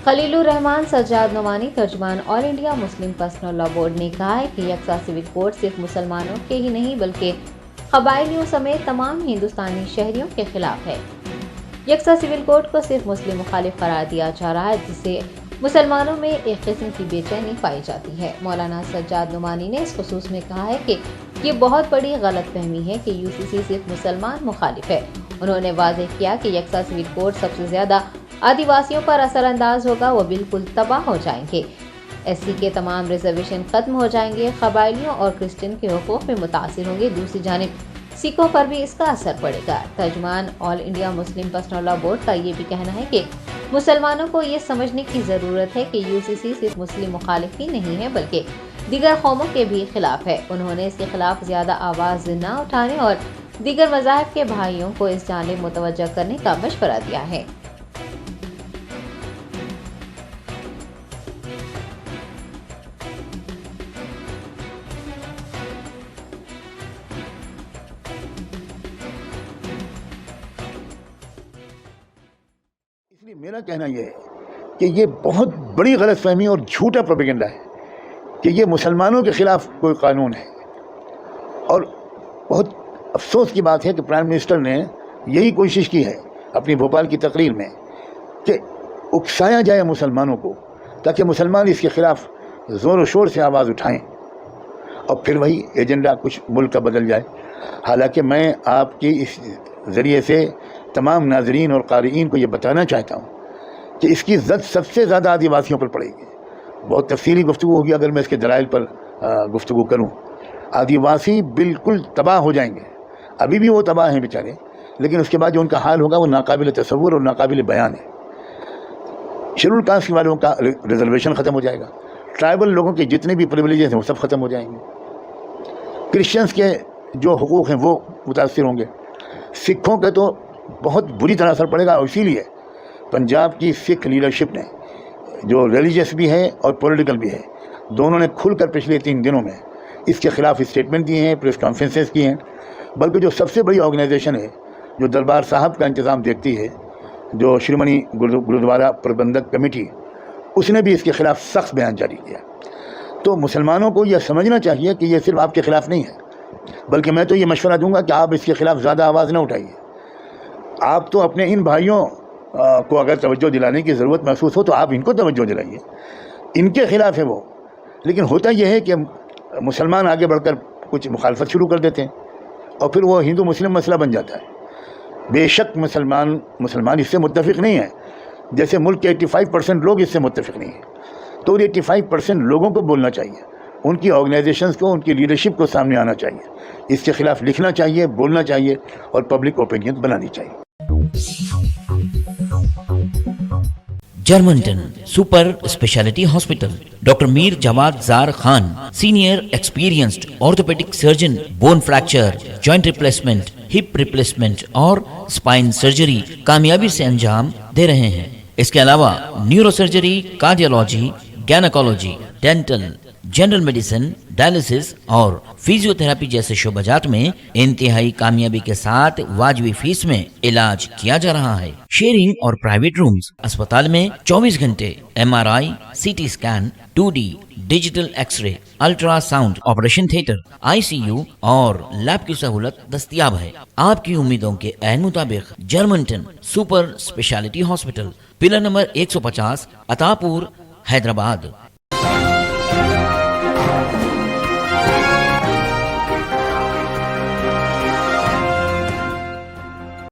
खलील उर रहमान सज्जाद नोमानी तर्जुमान All India Muslim Personal Law Board ने कहा है कि यकसा सिविल कोड सिर्फ मुसलमानों के ही नहीं बल्कि कबायलियों समेत तमाम हिंदुस्तानी शहरियों के खिलाफ है। यकसा सिविल कोड को सिर्फ मुस्लिम मुखालिफ करार दिया जा रहा है, जिससे मुसलमानों में एक किस्म की बेचैनी पाई जाती है। मौलाना सज्जाद नोमानी ने इस खुसूस में कहा है कि ये बहुत बड़ी गलत फहमी है कि यूसीसी सिर्फ मुसलमान मुखालिफ है। उन्होंने वाज़ेह किया कि यकसा सिविल कोड सबसे ज़्यादा आदिवासियों पर असरअंदाज होगा, वो बिल्कुल तबाह हो जाएंगे। एससी के तमाम रिजर्वेशन खत्म हो जाएंगे, कबायलियों और क्रिश्चियन के हुकूक में मुतासिर होंगे। दूसरी जानिब सिखों पर भी इसका असर पड़ेगा। तर्जुमान All India Muslim Personal Law Board का ये भी कहना है कि मुसलमानों को ये समझने की ज़रूरत है कि यूसीसी सिर्फ मुस्लिम मुखालिफ ही नहीं है बल्कि दीगर कौमों के भी खिलाफ है। उन्होंने इसके खिलाफ ज़्यादा आवाज़ न उठाने और दीगर मज़ाहिब के भाइयों को इस जानिब मुतवज्जह करने का मशवरा दिया है। इसलिए मेरा कहना यह है कि ये बहुत बड़ी गलतफहमी और झूठा प्रोपेगेंडा है कि ये मुसलमानों के ख़िलाफ़ कोई कानून है। और बहुत अफसोस की बात है कि प्राइम मिनिस्टर ने यही कोशिश की है अपनी भोपाल की तकरीर में कि उकसाया जाए मुसलमानों को, ताकि मुसलमान इसके ख़िलाफ़ ज़ोर व शोर से आवाज़ उठाएं और फिर वही एजेंडा कुछ मुल्क का बदल जाए। हालांकि मैं आपकी इस ज़रिए से तमाम नाज़रीन और क़ारीईन को ये बताना चाहता हूँ कि इसकी ज़द सबसे ज़्यादा आदिवासियों पर पड़ेगी। बहुत तफसीली गुफ्तगू होगी अगर मैं इसके दलाइल पर गुफ्तगू करूँ। आदिवासी बिल्कुल तबाह हो जाएंगे, अभी भी वो तबाह हैं बेचारे, लेकिन उसके बाद जो उनका हाल होगा वो नाकाबिल तसव्वुर और नाकाबिल बयान है। शेड्यूल कास्ट वालों का रिजर्वेशन ख़त्म हो जाएगा, ट्राइबल लोगों के जितने भी प्रिविलेजेस हैं वो सब ख़त्म हो जाएंगे, क्रिश्चियंस के जो हुकूक़ हैं वो मुतासिर होंगे, सिखों के तो बहुत बुरी तरह असर पड़ेगा। और इसीलिए पंजाब की सिख लीडरशिप ने, जो रिलीजियस भी है और पॉलिटिकल भी है, दोनों ने खुलकर पिछले 3 दिनों में इसके ख़िलाफ़ स्टेटमेंट दिए हैं, प्रेस कॉन्फ्रेंसेस की हैं। बल्कि जो सबसे बड़ी ऑर्गेनाइजेशन है जो दरबार साहब का इंतज़ाम देखती है, जो श्रीमणी गुरुद्वारा प्रबंधक कमेटी, उसने भी इसके ख़िलाफ़ सख्त बयान जारी किया। तो मुसलमानों को यह समझना चाहिए कि ये सिर्फ आपके ख़िलाफ़ नहीं है, बल्कि मैं तो ये मशवरा दूंगा कि आप इसके ख़िलाफ़ ज़्यादा आवाज़ न उठाइए। आप तो अपने इन भाइयों को अगर तवज्जो दिलाने की ज़रूरत महसूस हो तो आप इनको तवज्जो दिलाइए, इनके ख़िलाफ़ है वो। लेकिन होता यह है कि मुसलमान आगे बढ़कर कुछ मुखालफत शुरू कर देते हैं और फिर वो हिंदू मुस्लिम मसला बन जाता है। बेशक मुसलमान इससे मुत्तफ़िक नहीं है, जैसे मुल्क के 85% लोग इससे मुत्तफ़िक नहीं हैं। तो 85% लोगों को बोलना चाहिए, उनकी ऑर्गेनाइजेशंस को, उनकी लीडरशिप को सामने आना चाहिए, इसके ख़िलाफ़ लिखना चाहिए, बोलना चाहिए और पब्लिक ओपिनियन बनानी चाहिए। जर्मनटन super speciality hospital, doctor Mir Jawad Zar Khan, senior experienced orthopaedic surgeon, bone fracture, joint replacement, hip replacement और स्पाइन सर्जरी कामयाबी से अंजाम दे रहे हैं। इसके अलावा neuro surgery, cardiology, gynaecology, dental, general medicine, dialysis और फिजियोथेरेपी जैसे शोबाजात में इंतहाई कामयाबी के साथ वाजबी फीस में इलाज किया जा रहा है। शेयरिंग और प्राइवेट रूम्स, अस्पताल में 24 घंटे MRI, CT scan, 2D digital x-ray, ultrasound, operation theatre, ICU और लैब की सहूलत दस्तयाब है। आपकी उम्मीदों के ऐन मुताबिक Germanten super speciality hospital, pillar number 150, Attapur, Hyderabad.